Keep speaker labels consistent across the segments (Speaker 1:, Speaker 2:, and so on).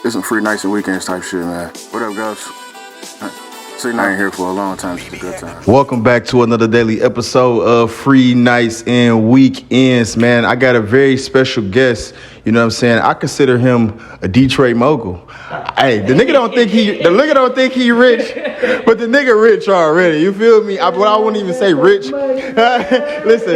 Speaker 1: It's some free nights and weekends type shit, man. What up, guys? Sitting out here for a long time. It's a good time.
Speaker 2: Welcome back to another daily episode of Free Nights and Weekends, man. I got a very special guest. You know what I'm saying? I consider him a Detroit mogul. Hey, the nigga don't think he rich, but the nigga rich already. You feel me? I wouldn't even say rich. Listen,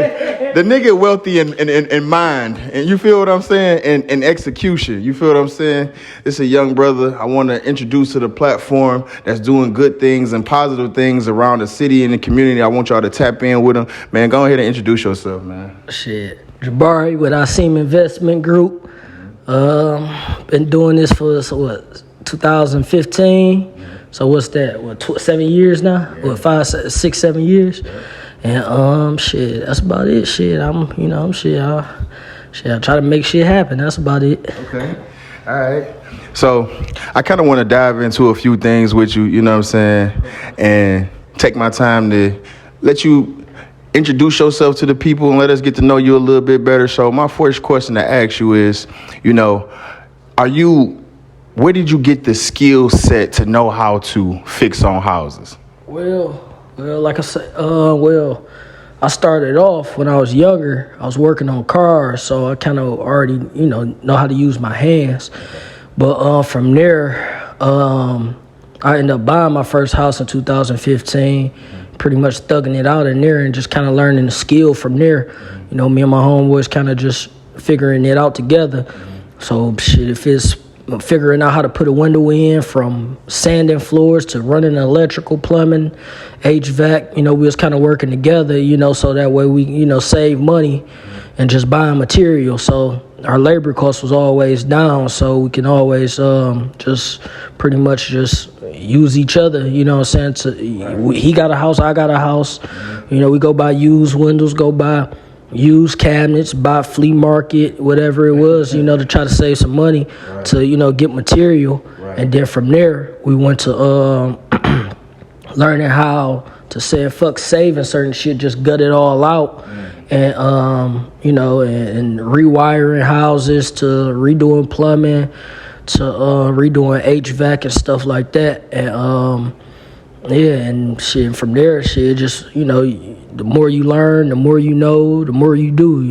Speaker 2: the nigga wealthy in mind, and you feel what I'm saying? And execution. You feel what I'm saying? It's a young brother I want to introduce to the platform that's doing good things and positive things around the city and the community. I want y'all to tap in with him. Man, go ahead and introduce yourself, man.
Speaker 3: Shit. Jabari with Asim Investment Group. Been doing this for 2015. So what's that? 7 years now?
Speaker 2: Yeah.
Speaker 3: 5, 6, 7 years? Yeah. And shit, that's about it. Shit, I try to make shit happen. That's about it.
Speaker 2: Okay. All right. So I kind of want to dive into a few things with you, you know what I'm saying, and take my time to let you introduce yourself to the people and let us get to know you a little bit better. So my first question to ask you is, where did you get the skill set to know how to fix on houses?
Speaker 3: Well, like I said, I started off when I was younger. I was working on cars, so I kind of already, know how to use my hands. But from there, I ended up buying my first house in 2015. Pretty much thugging it out in there and just kind of learning the skill from there. Me and my homeboys kind of just figuring it out together. So shit, if it's figuring out how to put a window in, from sanding floors to running electrical, plumbing, HVAC, we was kind of working together, so that way we, save money and just buying material. So our labor cost was always down, so we can always just pretty much just use each other, he got a house, I got a house. We go buy used windows, go buy used cabinets, buy flea market, whatever it was, to try to save some money, to, get material. And then from there, we went to learning how to say fuck saving certain shit, just gut it all out. And, and rewiring houses to redoing plumbing, to redoing HVAC and stuff like that. And and shit, from there, shit, just, the more you learn, the more you know, the more you do,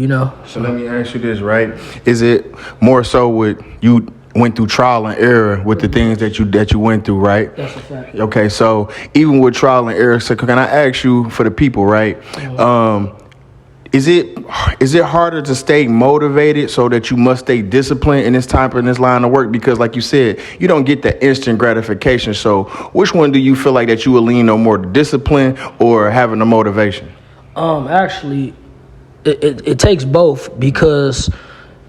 Speaker 2: So let me ask you this, right? Is it more so with you went through trial and error with the things that you went through, right?
Speaker 3: That's a fact.
Speaker 2: Okay, so even with trial and error, so can I ask you for the people, right? Is it harder to stay motivated so that you must stay disciplined in this line of work? Because like you said, you don't get that instant gratification. So which one do you feel like that you will lean on more, discipline or having the motivation?
Speaker 3: Actually, it takes both, because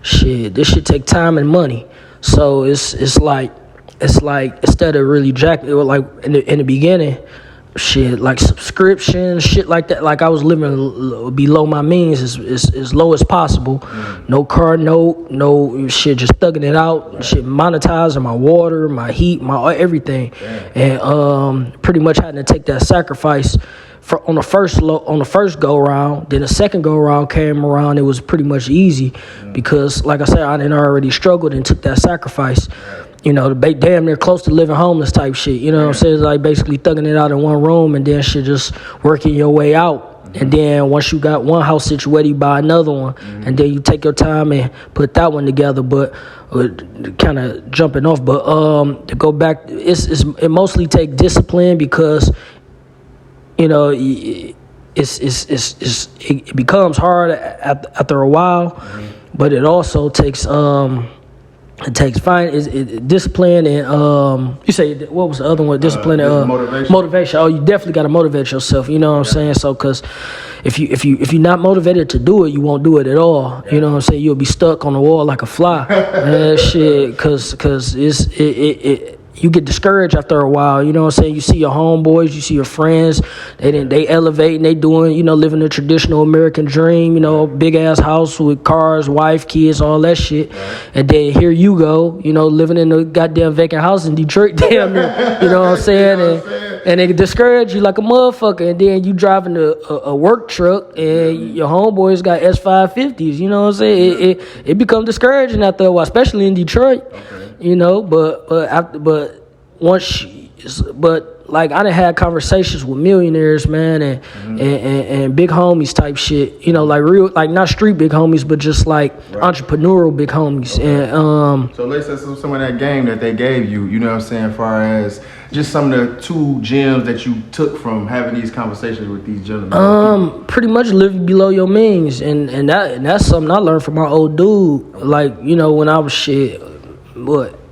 Speaker 3: shit, this shit take time and money. So it's like instead of really like in the beginning, shit, like subscriptions, shit like that. Like I was living below my means, as low as possible. No car note, no shit, just thugging it out. Shit, monetizing my water, my heat, my everything. And pretty much having to take that sacrifice on the first go round. Then the second go round came around, it was pretty much easy, because like I said, I didn't already struggled and took that sacrifice. Damn near close to living homeless type shit. What I'm saying? It's like basically thugging it out in one room and then shit just working your way out. And then once you got one house situated, you buy another one. And then you take your time and put that one together. But kind of jumping off. But to go back, it mostly take discipline, because it becomes hard after a while. But it also takes discipline and you say, what was the other one? Discipline and motivation. Oh, you definitely got to motivate yourself. You know what I'm saying? So, because if you're not motivated to do it, you won't do it at all. You know what I'm saying? You'll be stuck on the wall like a fly. Shit, because you get discouraged after a while. You know what I'm saying? You see your homeboys, you see your friends, they elevate and they doing, living the traditional American dream, big ass house with cars, wife, kids, all that shit. And then here you go, living in a goddamn vacant house in Detroit, damn near, you know what I'm saying? And they discourage you like a motherfucker. And then you driving a work truck and your homeboys got S550s, you know what I'm saying? It becomes discouraging after a while, especially in Detroit. you know. But like I done had conversations with millionaires, man, and big homies type shit. You know, like real, like not street big homies, but just like entrepreneurial big homies. Okay. And
Speaker 2: so let's say some of that game that they gave you. You know what I'm saying? As far as just some of the 2 gems that you took from having these conversations with these gentlemen.
Speaker 3: Pretty much living below your means, and that's something I learned from my old dude. Like, you know, when I was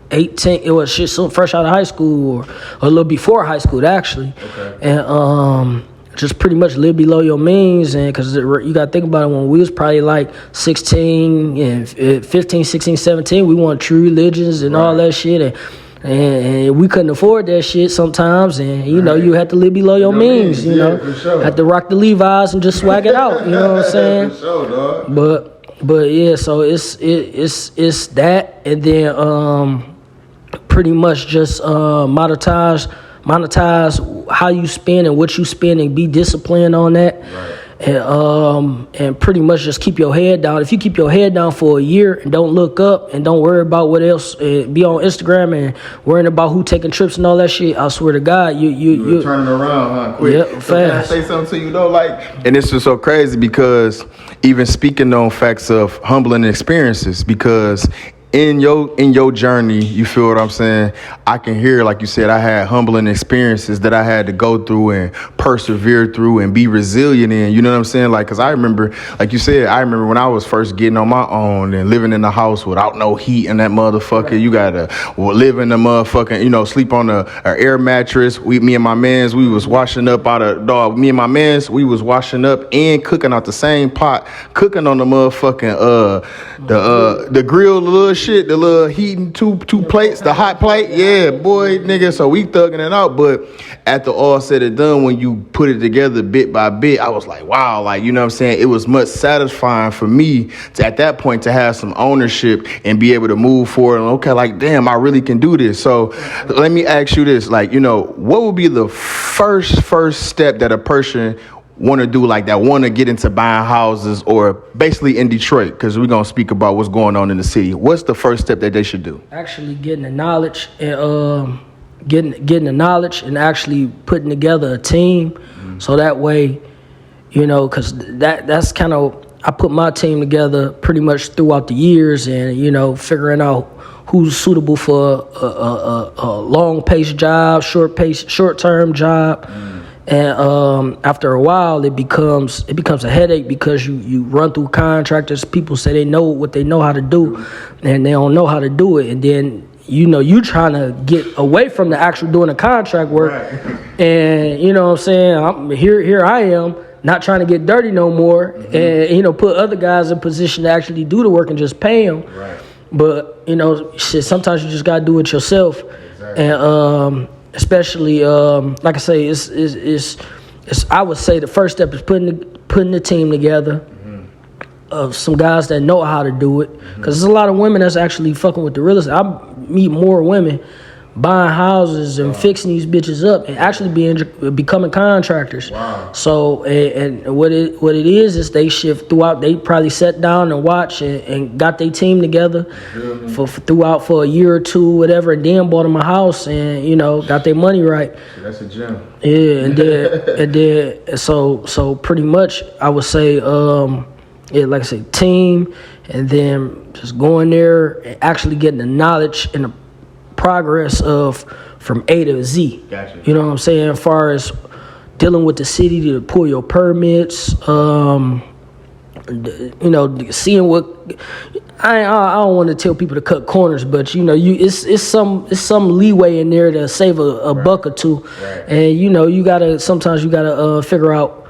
Speaker 3: 18, it was so fresh out of high school or a little before high school actually. Okay. And just pretty much live below your means, and because you got to think about it, when we was probably like 16 and 15, 16, 17, we wanted true religions and all that shit, and we couldn't afford that shit sometimes, and you know, you had to live below your means, you know. For sure. Had to rock the Levi's and just swag it out, you know what I'm saying? For sure, dog. But yeah, so it's that, and then pretty much just monetize how you spend and what you spend, and be disciplined on that. Right. And pretty much just keep your head down. If you keep your head down for a year and don't look up and don't worry about what else, be on Instagram and worrying about who taking trips and all that shit, I swear to God, you
Speaker 2: turning around, huh? Quick.
Speaker 3: Yep, fast.
Speaker 2: Can I say something to you though? Like, and this is so crazy because even speaking on facts of humbling experiences, because in your journey, you feel what I'm saying? I can hear, like you said, I had humbling experiences that I had to go through and persevere through and be resilient in. You know what I'm saying? Like, because I remember, like you said, I remember when I was first getting on my own and living in the house without no heat and that motherfucker. You gotta live in the motherfucking, you know, sleep on a air mattress. Me and my mans, we was washing up out of dog. Me and my mans, we was washing up and cooking out the same pot, cooking on the motherfucking the grill, the little shit, the little heating two plates, the hot plate. Yeah, boy, nigga. So we thugging it out. But after all said and done, when you put it together bit by bit, I was like, wow, like, you know what I'm saying? It was much satisfying for me to, at that point, to have some ownership and be able to move forward. And okay, like, damn, I really can do this. So let me ask you this, like, you know, what would be the first step that a person want to do like that, want to get into buying houses, or basically in Detroit, because we're going to speak about what's going on in the city? What's the first step that they should do?
Speaker 3: Actually getting the knowledge and getting the knowledge and actually putting together a team. Mm-hmm. So that way, you know, because that's kind of, I put my team together pretty much throughout the years, and, you know, figuring out who's suitable for a long-paced job, short-term job. Mm. And after a while, it becomes a headache, because you run through contractors. People say they know what they know how to do, and they don't know how to do it. And then, you know, you trying to get away from the actual doing the contract work. Right. And, you know what I'm saying? Here I am, not trying to get dirty no more, mm-hmm. and, you know, put other guys in position to actually do the work and just pay them. Right. But, you know, shit, sometimes you just got to do it yourself. Exactly. And, especially, like I say, it's I would say the first step is putting the team together, mm-hmm. of some guys that know how to do it. Because mm-hmm. there's a lot of women that's actually fucking with the real estate. I meet more women buying houses and fixing these bitches up and actually becoming contractors. Wow. So and what it is they shift throughout. They probably sat down and watched and got their team together for a year or two, whatever, and then bought them a house and, you know, got their money right.
Speaker 2: That's a gem.
Speaker 3: Yeah, and then so pretty much I would say like I say, team, and then just going there and actually getting the knowledge and the progress of from A to Z. Gotcha. You know what I'm saying? As far as dealing with the city to pull your permits, you know, seeing what I don't want to tell people to cut corners, but, you know, it's some leeway in there to save a buck or two, right. And, you know, sometimes you gotta figure out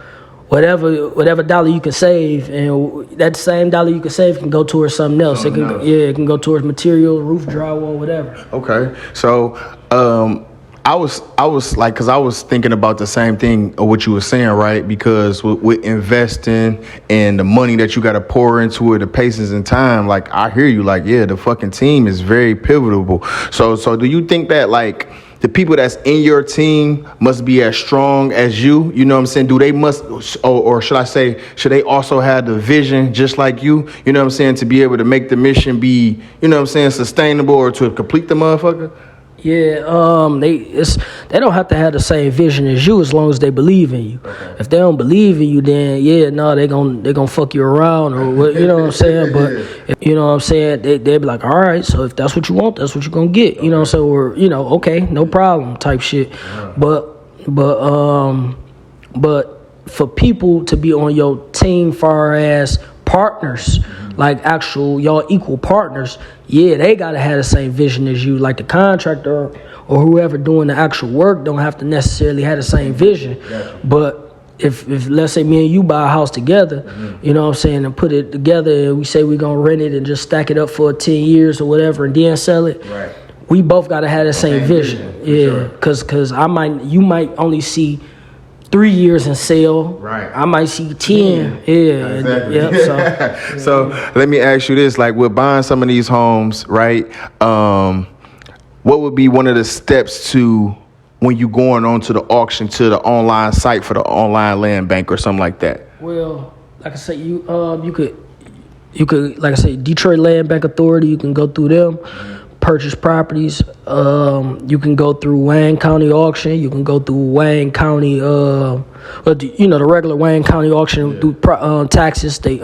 Speaker 3: whatever dollar you can save, and that same dollar you can save can go towards something else. It can go towards material, roof, drywall, whatever. Okay,
Speaker 2: so I was like, because I was thinking about the same thing of what you were saying, right? Because with investing and the money that you got to pour into it, the patience and time, like, I hear you, like, yeah, the fucking team is very pivotal. So do you think that, like, the people that's in your team must be as strong as you. You know what I'm saying? Do they must, or should I say, should they also have the vision just like you? You know what I'm saying? To be able to make the mission be, you know what I'm saying, sustainable or to complete the motherfucker?
Speaker 3: Yeah, they don't have to have the same vision as you as long as they believe in you. Okay. If they don't believe in you, then they gonna fuck you around or what, you know what I'm saying. But if, you know what I'm saying, they be like, all right, so if that's what you want, that's what you're gonna get. You know, so we're okay, no problem type shit. Yeah. But for people to be on your team, far as partners. Like actual y'all equal partners, they gotta have the same vision as you. Like the contractor or whoever doing the actual work don't have to necessarily have the same vision. But if let's say me and you buy a house together, you know what I'm saying, and put it together and we say we're gonna rent it and just stack it up for 10 years or whatever and then sell it, we both gotta have the same vision. Yeah, cause you might only see 3 years in sale. Right. I might see 10. Yeah.
Speaker 2: Exactly.
Speaker 3: Yep,
Speaker 2: so let me ask you this: like, with buying some of these homes, right? What would be one of the steps to when you going on to the auction to the online site for the online land bank or something like that?
Speaker 3: Well, like I said, you could like I said, Detroit Land Bank Authority. You can go through them. Purchase properties. You can go through Wayne County auction. You can go through Wayne County, the regular Wayne County auction through taxes. They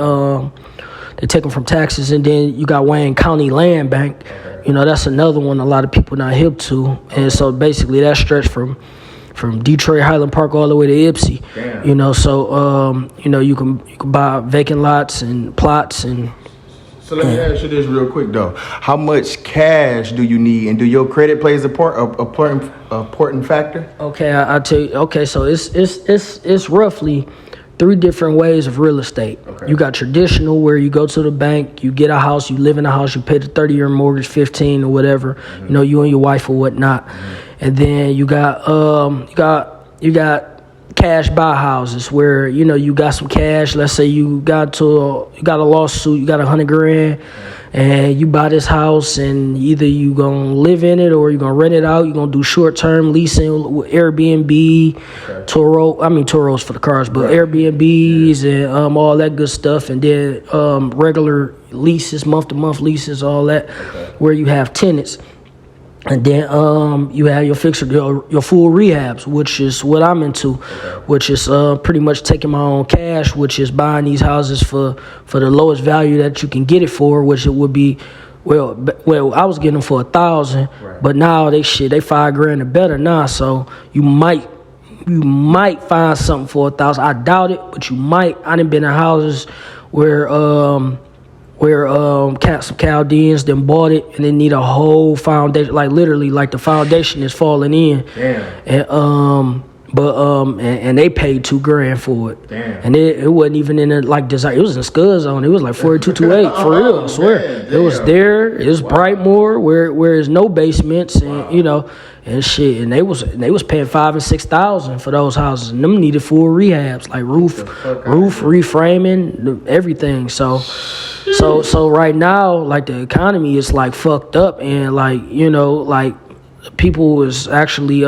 Speaker 3: take them from taxes, and then you got Wayne County Land Bank. You know, that's another one a lot of people not hip to, and so basically that stretch from Detroit Highland Park all the way to Ypsi. Damn. You know, so you can buy vacant lots and plots and.
Speaker 2: So let me ask you this real quick though: how much cash do you need, and do your credit plays a important factor?
Speaker 3: Okay, I tell you. Okay, so it's roughly 3 different ways of real estate. Okay. You got traditional, where you go to the bank, you get a house, you live in a house, you pay the 30-year mortgage, 15 or whatever. Mm-hmm. You know, you and your wife or whatnot, and then you got cash buy houses where you got some cash. Let's say you got a lawsuit, you got $100,000, and you buy this house, and either you gonna live in it or you gonna rent it out. You gonna do short term leasing with Airbnb, Turo's for the cars, but Airbnbs and all that good stuff, and then regular leases, month to month leases, all that, where you have tenants. And then you have your your full rehabs, which is what I'm into, which is pretty much taking my own cash, which is buying these houses for the lowest value that you can get it for, which it would be, well I was getting them for $1,000, but now they $5,000 or better now, so you might find something for $1,000. I doubt it, but you might. I done been in houses where some Chaldeans then bought it and they need a whole foundation, like literally, like the foundation is falling in. Damn. And they paid $2,000 for it. Damn. And it wasn't even in a design. It was in Scud Zone. It was like 4228 for real. I swear. It was there. It was Brightmoor where there's no basements and and shit. And they was paying $5,000 and $6,000 for those houses, and them needed full rehabs, like roof reframing, everything. So right now, like, the economy is like fucked up, and like people is actually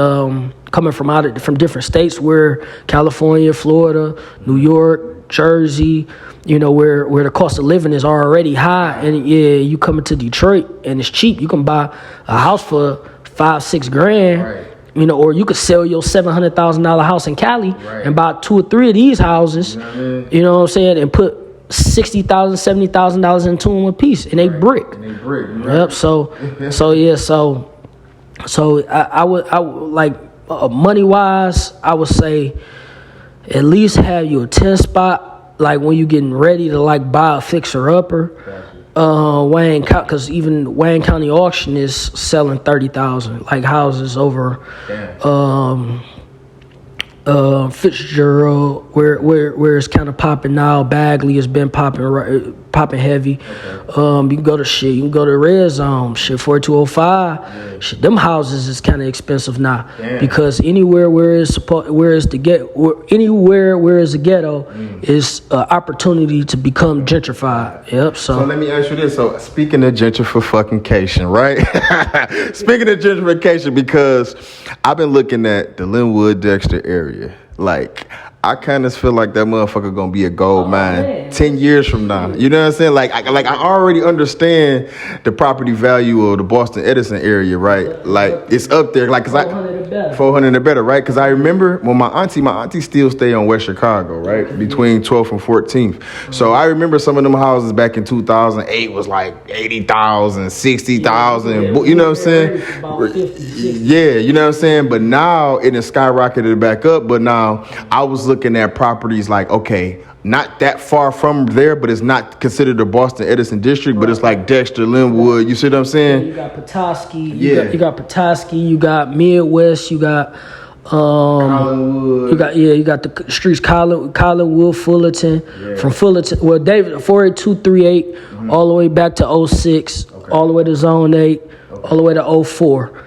Speaker 3: coming from different states, where California, Florida, New York, Jersey, where the cost of living is already high, and you come into Detroit and it's cheap. You can buy a house for $5-6 grand. Right. Or you could sell your $700,000 house in Cali and buy 2 or 3 of these houses. You know what I'm saying? And put $60,000, $70,000 into them a piece, and they brick. Yep. So I would like, money wise, I would say at least have you a 10 spot, like when you getting ready to like buy a fixer upper. Wayne, because even Wayne County auction is selling 30,000, like houses over Fitzgerald, where it's kind of popping now. Bagley has been popping heavy. You can go to shit. You can go to Red Zone. Shit, 4205. Shit, them houses is kind of expensive now. Because anywhere where it's the ghetto is an opportunity to become gentrified. Yep.
Speaker 2: So let me ask you this. So speaking of gentrification, right? Speaking of gentrification, because I've been looking at the Linwood Dexter area. Like, I kind of feel like that motherfucker gonna be a gold mine 10 years from now. You know what I'm saying? Like I already understand the property value of the Boston Edison area, right? Like, it's up there. Like, 400 and better, right? Because I remember when my auntie still stay on West Chicago, right? Between 12th and 14th. So I remember some of them houses back in 2008 was like 80,000, 60,000. You know what I'm saying? Yeah, you know what I'm saying? But now it has skyrocketed back up. But now I was looking at properties like, okay, not that far from there, but it's not considered the Boston Edison district, but it's like Dexter, Linwood. You see what I'm saying?
Speaker 3: You got Petoskey. You got Petoskey. You got Midwest. You got
Speaker 2: Collinwood.
Speaker 3: You got the streets Collinwood, Fullerton. From Fullerton, well, David 48238 all the way back to 06, all the way to Zone 8, all the way to 04.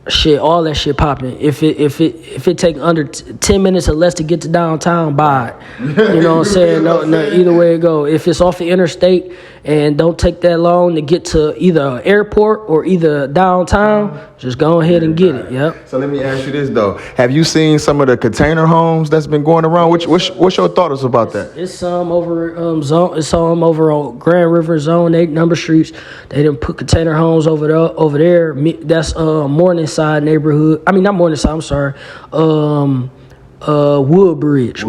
Speaker 3: Shit, all that shit popping. If it take under 10 minutes or less to get to downtown, buy it. You know what I'm saying? No, either way it go. If it's off the interstate and don't take that long to get to either an airport or either downtown, just go ahead and get it. Yep.
Speaker 2: So let me ask you this though: have you seen some of the container homes that's been going around? What's your thoughts about that?
Speaker 3: It's some over It's some over on Grand River Zone 8 number streets. They didn't put container homes over there. That's Morningside neighborhood. I mean, not Morningside. I'm sorry. Woodbridge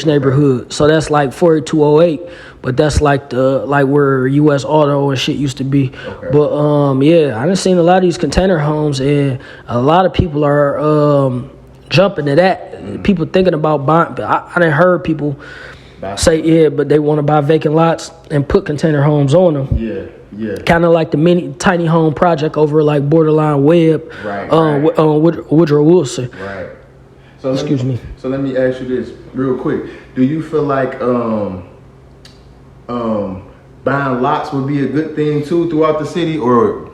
Speaker 3: neighborhood. So that's like 4208, but that's like where U.S. Auto and shit used to be. Okay. But I done seen a lot of these container homes, and a lot of people are jumping to that. People thinking about buying. I done heard people say but they want to buy vacant lots and put container homes on them. Yeah. Kind of like the tiny home project over like Borderline Webb, Woodrow Wilson. Right.
Speaker 2: So Excuse me. So let me ask you this real quick. Do you feel like buying lots would be a good thing too throughout the city, or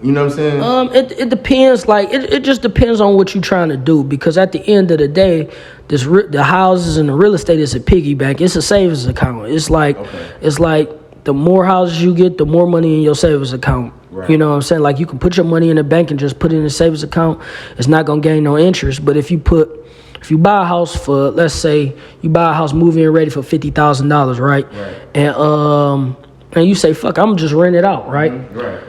Speaker 2: you know what I'm saying?
Speaker 3: It depends. Like it just depends on what you're trying to do, because at the end of the day, the houses and the real estate is a piggy bank. It's a savings account. It's like the more houses you get, the more money in your savings account. Right. You know what I'm saying? Like, you can put your money in the bank and just put it in a savings account. It's not gonna gain no interest. But if you buy a house for, let's say you buy a house move-in ready for $50,000, right? And you say, fuck, I'm just rent it out, right? Right.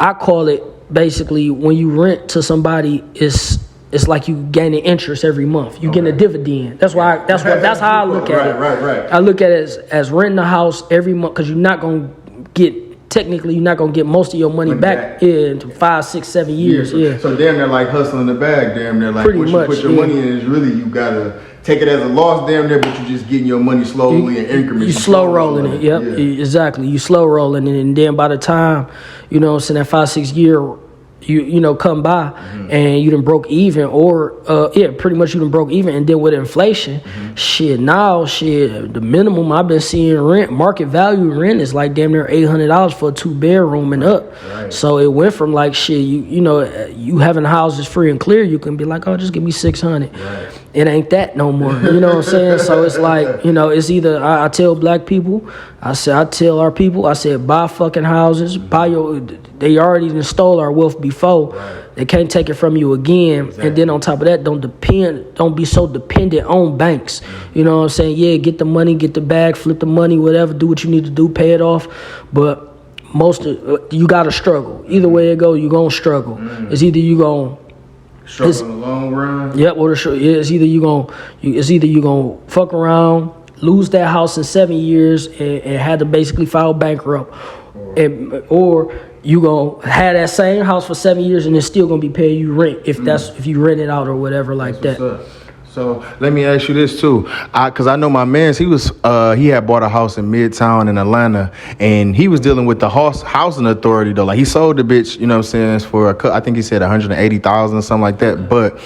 Speaker 3: I call it basically, when you rent to somebody, it's like you gaining interest every month. You getting a dividend. That's how I look at it. Right. I look at it as renting a house every month, because you're not gonna get most of your money back in 5, 6, 7 years. Yeah.
Speaker 2: So damn near like hustling the bag. Damn near like what you put your money in is really, you gotta take it as a loss. Damn near, but you're just getting your money slowly in increments. You slow rolling it. Yep. Yeah. Exactly. You slow rolling it, and then by the time that 5, 6 year you come by and you done broke even, or pretty much you done broke even. And then with inflation, the minimum I've been seeing market value rent is like damn near $800 for a 2-bedroom and up. Right. So it went from like you having houses free and clear, you can be like, oh, just give me $600. Right. It ain't that no more. You know what I'm saying? So it's like, it's either I tell black people, I tell our people, I said, buy fucking houses, they already stole our wealth before. Right. They can't take it from you again. Exactly. And then on top of that, don't be so dependent on banks. You know what I'm saying? Yeah, get the money, get the bag, flip the money, whatever, do what you need to do, pay it off. But you gotta struggle. Either way it go, you gonna struggle. It's either you gonna struggle in the long run.
Speaker 3: Yep. It's either you gonna fuck around, lose that house in 7 years, and have to basically file bankrupt, or you gonna have that same house for 7 years and it's still gonna be paying you rent if you rent it out or whatever like that.
Speaker 2: So let me ask you this too, because I know my man, he had bought a house in Midtown in Atlanta, and he was dealing with the housing authority though. Like, he sold the bitch, you know what I'm saying, for I think he said $180,000 or something like that. But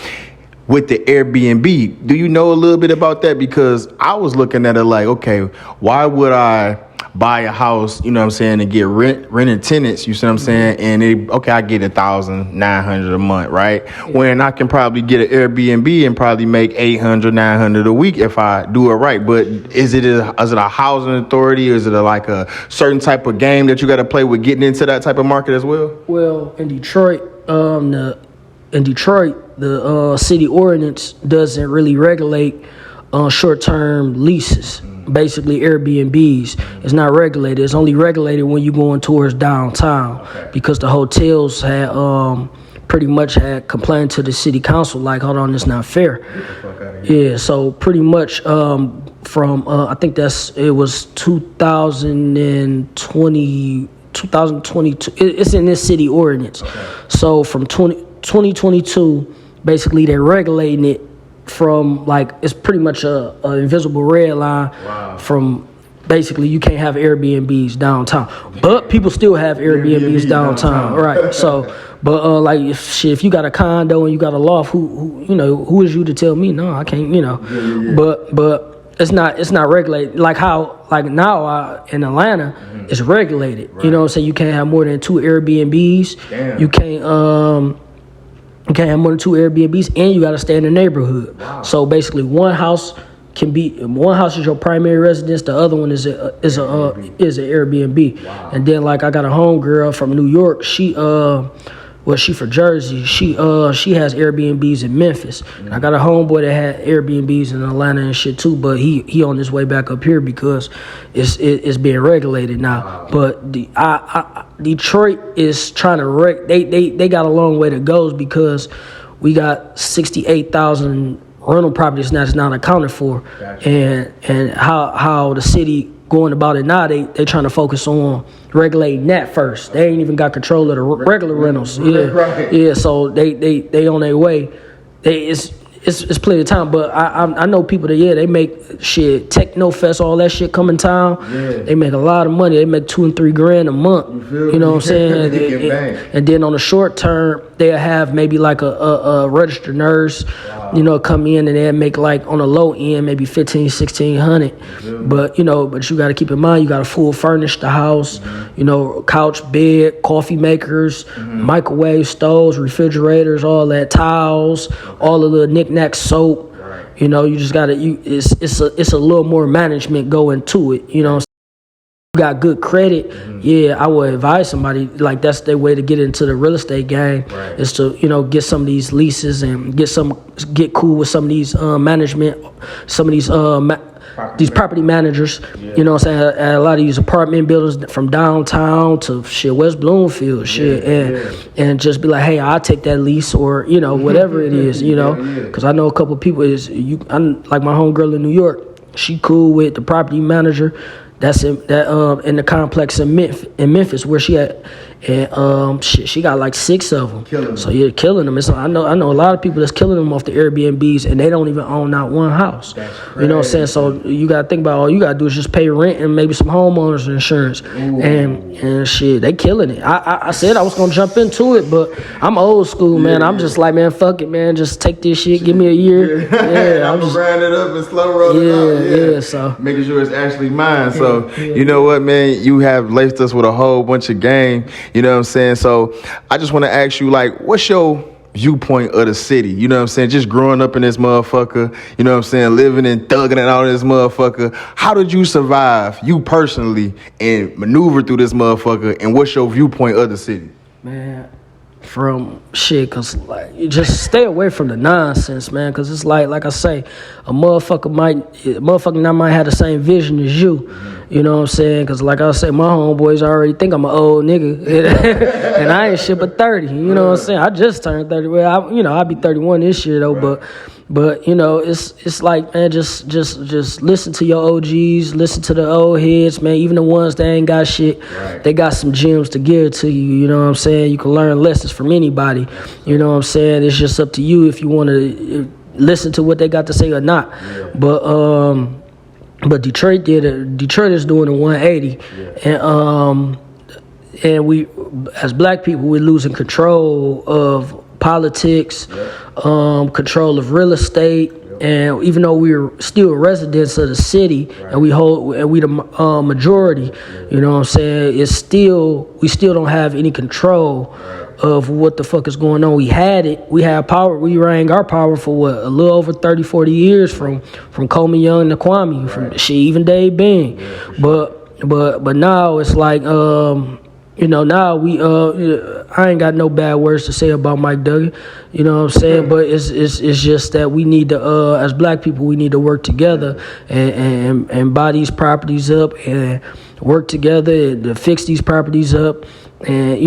Speaker 2: with the Airbnb. Do you know a little bit about that? Because I was looking at it like, okay, why would I buy a house, you know what I'm saying, and get renting tenants, you see what I'm saying? And I get $1,900 a month, right? Yeah. When I can probably get an Airbnb and probably make $800, $900 a week if I do it right. But is it a housing authority, or is it like a certain type of game that you got to play with getting into that type of market as well?
Speaker 3: Well, in Detroit, the city ordinance doesn't really regulate short-term leases. Basically Airbnbs. It's not regulated. It's only regulated when you're going towards downtown, because the hotels had pretty much had complained to the city council like, hold on, it's not fair. Yeah, so pretty much from I think it was 2022. It's in this city ordinance. So from 2022, basically they're regulating it from like, it's pretty much a invisible red line. Wow. From basically you can't have Airbnbs downtown, but people still have Airbnbs downtown, right? So, but like if you got a condo and you got a loft, who is you to tell me no, I can't, But it's not regulated like now in Atlanta, it's regulated. Right. You know what I'm saying? You can't have more than 2 Airbnbs. Damn. You can't have more than 2 Airbnbs, and you got to stay in the neighborhood. Wow. So basically, one house is your primary residence. The other one is an Airbnb. Wow. And then like I got a homegirl from New York. She from Jersey. She has Airbnbs in Memphis. Mm-hmm. I got a homeboy that had Airbnbs in Atlanta and shit too. But he on his way back up here because it's being regulated now. Wow. But Detroit is trying to they got a long way to go, because we got 68,000 rental properties that's not accounted for. Gotcha. And how the city going about it now, they trying to focus on regulating that first. They ain't even got control of the regular rentals. Yeah, right. Yeah. So they on their way. It's plenty of time, but I know people that they make shit, Technofest, all that shit come in town. Yeah. They make a lot of money. They make $2,000 and $3,000 a month. You know what I'm saying? And then on the short term, they'll have maybe like a registered nurse, wow, come in, and they'll make like on the low end maybe $1,500, $1,600. But you got to keep in mind, you got to full furnish the house. Mm-hmm. Couch, bed, coffee makers, microwave, stoves, refrigerators, all that, towels, all of the knick-knack soap. Right. You just gotta. It's a little more management going to it. You got good credit. Mm-hmm. Yeah, I would advise somebody like that's their way to get into the real estate game. Right. Is to get some of these leases and get cool with some of these management, some of these property managers. Yeah. You know what I'm saying? A lot of these apartment buildings from downtown to West Bloomfield and just be like, hey, I'll take that lease, or whatever it is. Because I know a couple of people like my homegirl in New York. She cool with the property manager that's in the complex in Memphis where she at, and she got like 6 of them. Killing them. I know a lot of people that's killing them off the Airbnbs, and they don't even own not one house. You know what I'm saying? So you gotta think about, all you gotta do is just pay rent and maybe some homeowners insurance. Ooh. and shit, they killing it. I said I was gonna jump into it, but I'm old school, man. I'm just like, man, fuck it, man. Just take this shit. Give me a year. Yeah,
Speaker 2: I'm just grind it up and slow roll it out.
Speaker 3: Yeah. So
Speaker 2: making sure it's actually mine. So you know what, man? You have laced us with a whole bunch of game. You know what I'm saying? So I just want to ask you, like, what's your viewpoint of the city? You know what I'm saying? Just growing up in this motherfucker, you know what I'm saying? Living and thugging and all this motherfucker. How did you survive, you personally, and maneuver through this motherfucker? And what's your viewpoint of the city?
Speaker 3: Man, from shit, cause like, you just stay away from the nonsense, man. Cause it's like I say, a motherfucker might have the same vision as you. Mm-hmm. You know what I'm saying? Cause like I say, my homeboys already think I'm an old nigga, and I ain't shit but 30. You know what I'm saying? I just turned 30. Well, I'll be 31 this year though, right. But it's like, man, just listen to your OGs, listen to the old heads, man. Even the ones that ain't got shit, right. They got some gems to give to you. You know what I'm saying? You can learn lessons from anybody. You know what I'm saying? It's just up to you if you want to listen to what they got to say or not. Yeah. But Detroit is doing a 180, yeah. And we, as black people, we're losing control of politics, yeah. control of real estate. And even though we're still residents of the city, and we the majority, you know what I'm saying, we still don't have any control of what the fuck is going on. We had power. We rang our power for a little over 30, 40 years from Coleman Young to Kwame, from shit, even Dave Bing. But now it's like, now I ain't got no bad words to say about Mike Duggan, you know what I'm saying? But it's just that we need to, as black people, we need to work together and buy these properties up and work together to fix these properties up and,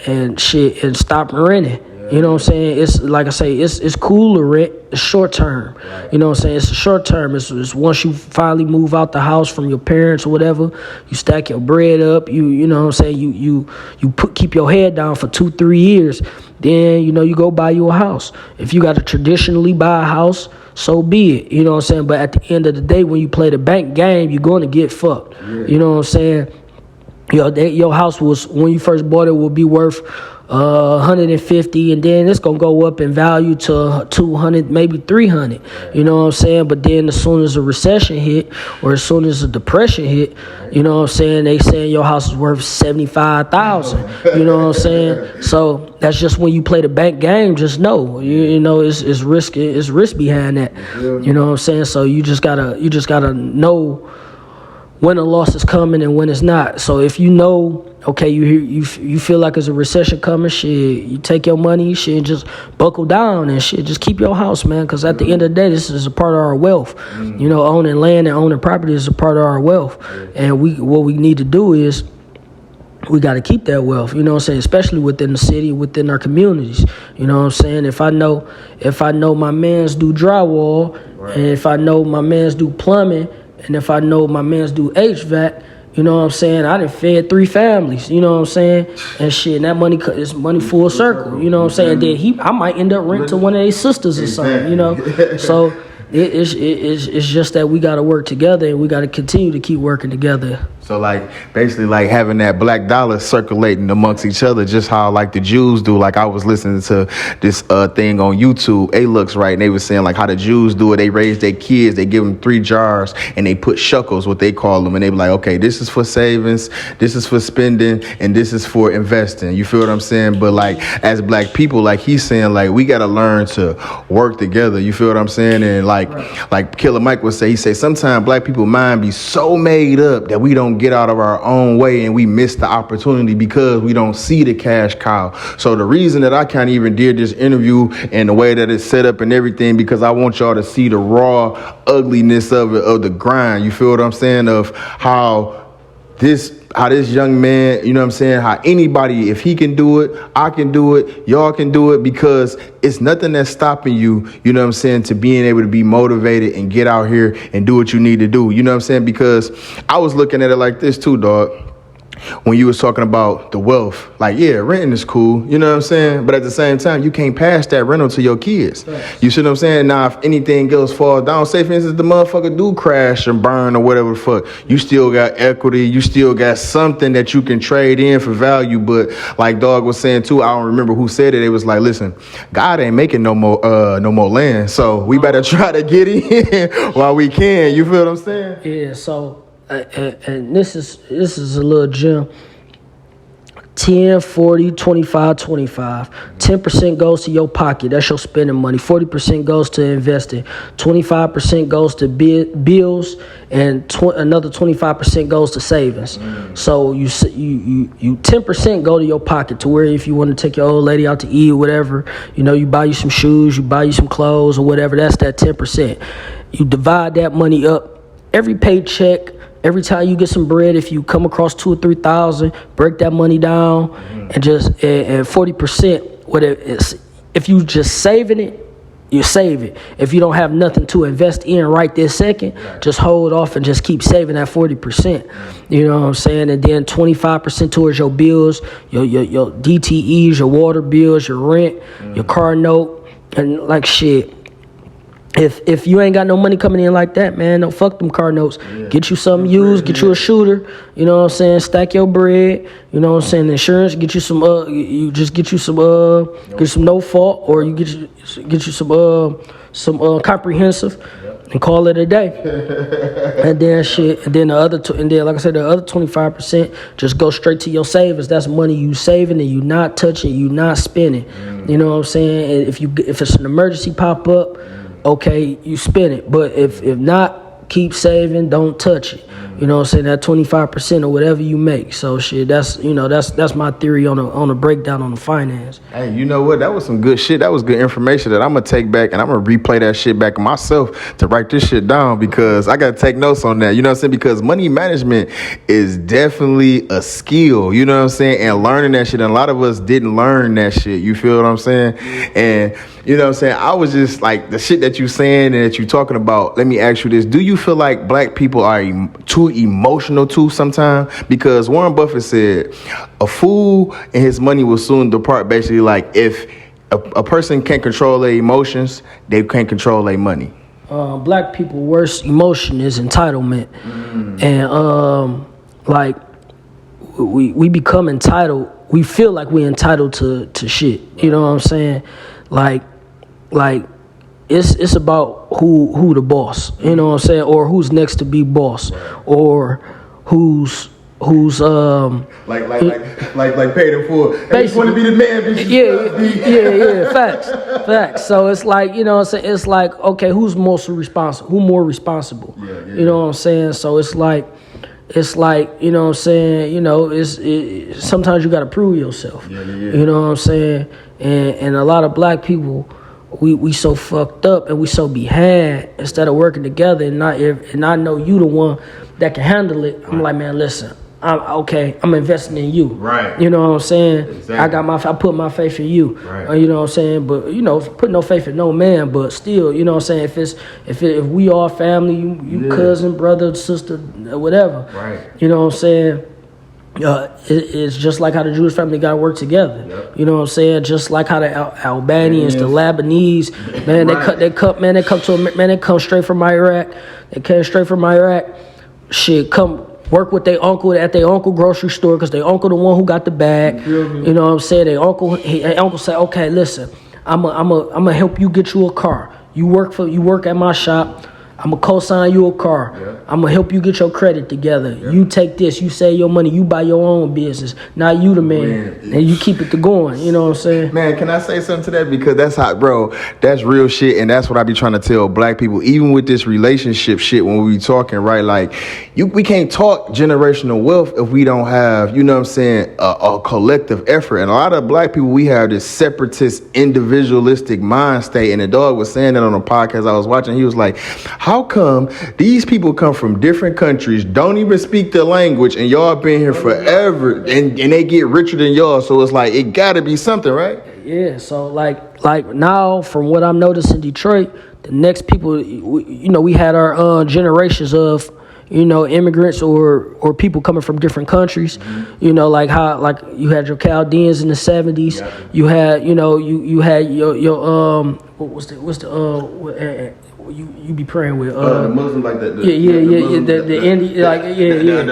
Speaker 3: and shit, and stop renting. You know what I'm saying? It's like I say, it's cool to rent. It's short term. Right. You know what I'm saying? It's a short term. It's once you finally move out the house from your parents or whatever, you stack your bread up. You know what I'm saying? You keep your head down for 2-3 years. Then you go buy you a house. If you got to traditionally buy a house, so be it. You know what I'm saying? But at the end of the day, when you play the bank game, you're going to get fucked. Yeah. You know what I'm saying? Your house was, when you first bought it, will be worth 150, and then it's gonna go up in value to 200, maybe 300. You know what I'm saying? But then as soon as a recession hit, or as soon as a depression hit, you know what I'm saying, they saying your house is worth 75,000. You know what I'm saying? So that's just when you play the bank game. Just know, it's risk. It's risk behind that. You know what I'm saying? So you just gotta know when a loss is coming and when it's not. So if you know, okay, you feel like there's a recession coming, shit, you take your money, shit, just buckle down and shit, just keep your house, man, because at the end of the day, this is a part of our wealth. Owning land and owning property is a part of our wealth. And what we need to do is, we got to keep that wealth, you know what I'm saying, especially within the city, within our communities. You know what I'm saying? If I know my mans do drywall, and if I know my mans do plumbing, and if I know my mans do HVAC, you know what I'm saying, I done fed 3 families, you know what I'm saying, and shit, and that money is money full circle, you know what I'm saying. Then I might end up renting to one of their sisters or something, So it's just that we got to work together, and we got to continue to keep working together.
Speaker 2: So basically having that black dollar circulating amongst each other, just how the Jews do. I was listening to this thing on YouTube, A-Lux, right? And they were saying how the Jews do it. They raise their kids, they give them 3 jars, and they put shekels, what they call them. And they be like, okay, this is for savings, this is for spending, and this is for investing. You feel what I'm saying? But as black people, he's saying, we got to learn to work together. You feel what I'm saying? And like Killer Mike would say, he say, sometimes black people mind be so made up that we don't get out of our own way, and we miss the opportunity because we don't see the cash cow. So the reason that I can't even did this interview and the way that it's set up and everything, because I want y'all to see the raw ugliness of it, of the grind. You feel what I'm saying? Of how this young man, you know what I'm saying, how anybody, if he can do it, I can do it, y'all can do it, because it's nothing that's stopping you, you know what I'm saying, to being able to be motivated and get out here and do what you need to do. You know what I'm saying? Because I was looking at it like this too, dog. When you was talking about the wealth, renting is cool, you know what I'm saying? But at the same time, you can't pass that rental to your kids. Right. You see what I'm saying? Now, if anything else falls down, say for instance, the motherfucker do crash and burn or whatever the fuck, you still got equity, you still got something that you can trade in for value. But like Dog was saying too, I don't remember who said it. It was like, listen, God ain't making no more land, so we better try to get in while we can. You feel what I'm saying?
Speaker 3: Yeah. So. And this is a little gem. 10, 40, 25, 25. 10% goes to your pocket. That's your spending money. 40% goes to investing. 25% goes to bills, and another 25% goes to savings. So you 10% go to your pocket, to where if you want to take your old lady out to eat or whatever, you buy you some shoes, you buy you some clothes or whatever. That's that 10%. You divide that money up every paycheck. Every time you get some bread, if you come across 2,000 or 3,000, break that money down, and just and 40%. If you just saving it, you save it. If you don't have nothing to invest in right this second, just hold off and just keep saving that 40%. You know what I'm saying? And then 25% towards your bills, your DTEs, your water bills, your rent, your car note, and shit. if you ain't got no money coming in like that, man, don't fuck them car notes. Yeah. Get you something used, get you a shooter, you know what I'm saying? Stack your bread, you know what I'm saying? Insurance, get you some you just get you some get some no fault, or you get you some comprehensive, and call it a day. And then the other like I said, the other 25% just go straight to your savings. That's money you saving and you not touching, you not spending. You know what I'm saying? And if it's an emergency pop up, okay, you spend it. But if not, keep saving, don't touch it. You know what I'm saying? That 25% or whatever you make. So shit, that's my theory on a breakdown on the finance.
Speaker 2: Hey, you know what? That was some good shit. That was good information that I'm gonna take back, and I'm gonna replay that shit back myself to write this shit down, because I gotta take notes on that. You know what I'm saying? Because money management is definitely a skill. You know what I'm saying? And learning that shit, and a lot of us didn't learn that shit. You feel what I'm saying? And you know what I'm saying? I was just like, the shit that you saying and that you talking about, let me ask you this. Do you feel like black people are too emotional too sometimes? Because Warren Buffett said, a fool and his money will soon depart. Basically, like, if a person can't control their emotions, they can't control their money.
Speaker 3: Black people worst emotion is entitlement. And like we become entitled. We feel like we're entitled to shit. You know what I'm saying? Like it's about who the boss, you know what I'm saying, or who's next to be boss, or who's like
Speaker 2: paid in full. They just want to be the man.
Speaker 3: Yeah. Facts. So it's like, you know what I'm saying, it's like, okay, who's more responsible? You know what I'm saying? So it's like, you know what I'm saying, you know, it's sometimes you got to prove yourself. You know what I'm saying? And a lot of black people, we so fucked up and we so behind, instead of working together, and I know you the one that can handle it. I'm like, man, listen, I'm investing in you. Right. You know what I'm saying? Exactly. I put my faith in you. Right. You know what I'm saying? But, you know, put no faith in no man, but still, you know what I'm saying? If we all family, you cousin, brother, sister, whatever. Right. You know what I'm saying? It's just like how the Jewish family got to work together. Yep. You know what I'm saying? Just like how the Albanians, the Lebanese, man, they come straight from Iraq. They came straight from Iraq. Shit, come work with their uncle at their uncle grocery store, because their uncle the one who got the bag. You know what I'm saying? Their uncle said, okay, listen, I'm a help you get you a car. You work at my shop. I'm going to co-sign you a car. Yeah. I'm going to help you get your credit together. Yeah. You take this. You save your money. You buy your own business. Now you the man. And you keep it going. You know what I'm saying?
Speaker 2: Man, can I say something to that? Because that's hot, bro. That's real shit. And that's what I be trying to tell black people. Even with this relationship shit, when we be talking, right? Like, we can't talk generational wealth if we don't have, you know what I'm saying, a collective effort. And a lot of black people, we have this separatist, individualistic mind state. And the dog was saying that on a podcast I was watching. He was like, how come these people come from different countries, don't even speak the language, and y'all been here forever, and they get richer than y'all? So it's like, it gotta be something, right?
Speaker 3: Yeah, so like now, from what I'm noticing in Detroit, the next people, you know, we had our generations of, you know, immigrants or people coming from different countries. You know, like how, like you had your Chaldeans in the 70s. Yeah. You had, you know, you had your what's the you be praying with
Speaker 2: the Muslims, like that.
Speaker 3: The Indian, like
Speaker 2: the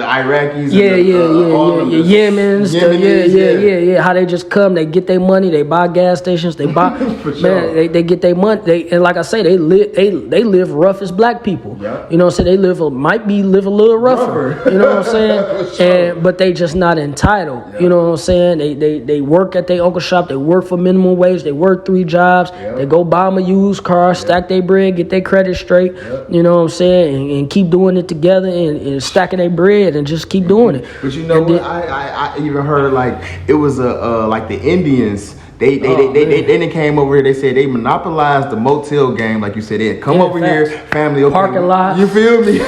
Speaker 2: Iraqis.
Speaker 3: The Yemens. How they just come, they get their money, they buy gas stations, they buy man, they get their money. And like I say, they live rough as black people. Yeah. You know what I'm saying? They might live a little rougher. You know what I'm saying? But they just not entitled. Yeah. You know what I'm saying? They work at their uncle's shop. They work for minimum wage. They work 3 jobs. Yeah. They go buy them a used car, stack their bread, get their credit straight. Yep. You know what I'm saying? And keep doing it together and stacking their bread and just keep doing it.
Speaker 2: But you know what? I even heard, like, it was like the Indians. They then came over here. They said they monopolized the motel game, like you said. They had come over here, family,
Speaker 3: parking lot.
Speaker 2: You feel me?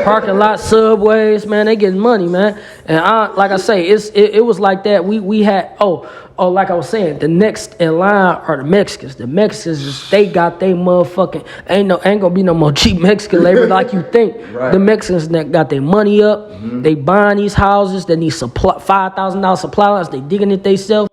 Speaker 3: Parking lot, subways, man. They getting money, man. And like I say, it was like that. We had like I was saying, the next in line are the Mexicans. The Mexicans, they got they motherfucking ain't gonna be no more cheap Mexican labor like you think. Right. The Mexicans that got their money up. Mm-hmm. They buying these houses. They need $5,000 supply lines. They digging it themselves.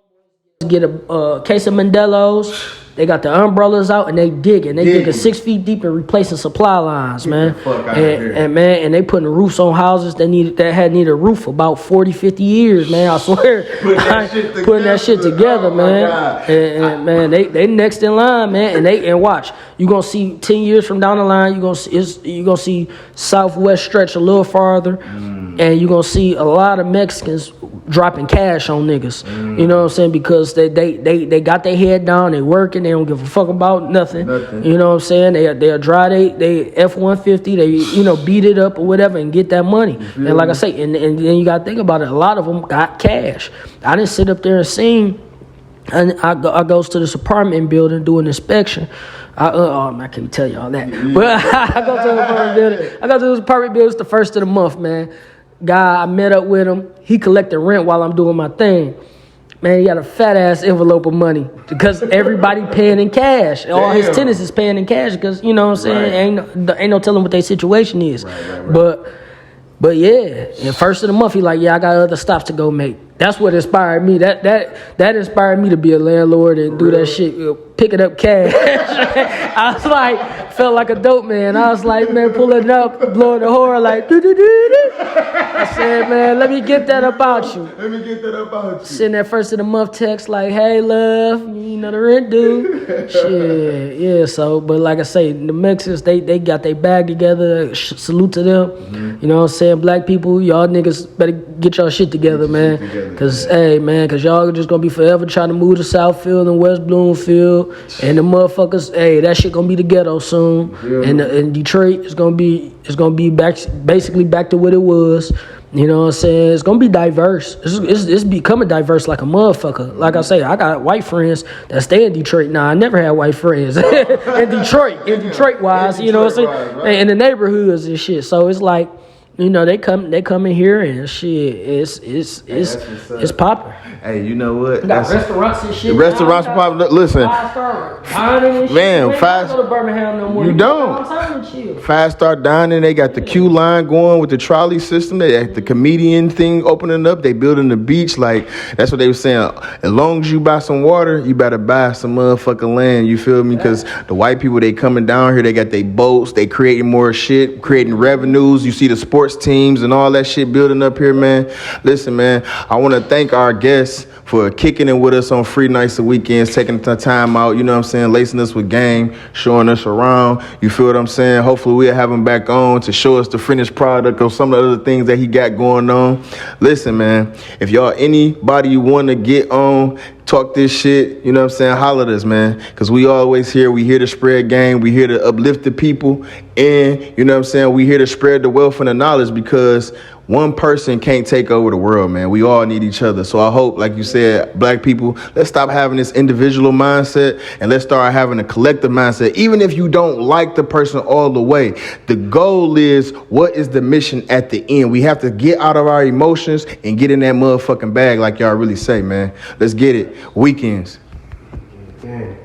Speaker 3: Get a case of Modelo's. They got the umbrellas out and they digging. They digging 6 feet deep and replacing supply lines, man. And they putting roofs on houses that had needed a roof about 40, 50 years, man. I swear. Putting that shit together, man. And man, they next in line, man. And watch, you gonna see 10 years from down the line, you gonna see Southwest stretch a little farther, and you gonna see a lot of Mexicans dropping cash on niggas. You know what I'm saying? Because they got their head down, they working, they don't give a fuck about nothing. You know what I'm saying? They'll drive they F-150, they beat it up or whatever and get that money. And like I say, and then you gotta think about it, a lot of them got cash. I didn't sit up there and sing. And I goes to this apartment building, do an inspection. I can't tell y'all that. But I go to the apartment building. I go to this apartment building. It's the first of the month, man. Guy, I met up with him. He collected rent while I'm doing my thing. Man, he got a fat ass envelope of money because everybody paying in cash. All his tenants is paying in cash because, you know what I'm saying, ain't no telling what their situation is. But yeah, and first of the month, he like, I got other stops to go make. That's what inspired me. That inspired me to be a landlord and do that shit, picking up cash. I was like, felt like a dope man. I was like, man, pulling up, blowing the horn like, do. I said, man, let me get that about you. Send that first of the month text like, hey, love, you know the rent due. Shit, yeah. So, but like I say, the Mexicans, they got their bag together. Salute to them. You know what I'm saying? Black people, y'all niggas better get y'all shit together, man. Cause y'all just gonna be forever trying to move to Southfield and West Bloomfield, and the motherfuckers, that shit gonna be the ghetto soon. And Detroit is gonna be basically back to what it was. You know what I'm saying? It's gonna be diverse. It's becoming diverse like a motherfucker. Like I say, I got white friends that stay in Detroit now. I never had white friends in Detroit wise. You know what I'm saying? Right. In the neighborhoods and shit. So it's like, they come in here and shit. It's popping.
Speaker 2: Hey, you know what?
Speaker 3: We got restaurants and shit.
Speaker 2: Restaurants popping. Listen, man,
Speaker 3: fast. Don't go to Birmingham no more.
Speaker 2: You don't. 5-star dining. They got the queue line going with the trolley system. They got the comedian thing opening up. They building the beach. Like, that's what they were saying. As long as you buy some water, you better buy some motherfucking land. You feel me? Because the white people, they coming down here. They got their boats. They creating more shit, creating revenues. You see the sports teams and all that shit building up here, man. Listen, man, I want to thank our guests for kicking it with us on free nights and weekends, taking the time out, you know what I'm saying, lacing us with game, showing us around, you feel what I'm saying? Hopefully we'll have him back on to show us the finished product or some of the other things that he got going on. Listen, man, if y'all anybody you want to get on, talk this shit, you know what I'm saying, holler at us, man, because we always here. We here to spread game. We here to uplift the people, and, you know what I'm saying, we here to spread the wealth and the knowledge, because one person can't take over the world, man. We all need each other. So I hope, like you said, black people, let's stop having this individual mindset and let's start having a collective mindset. Even if you don't like the person all the way, the goal is, what is the mission at the end? We have to get out of our emotions and get in that motherfucking bag, like y'all really say, man. Let's get it. Weekends. Okay.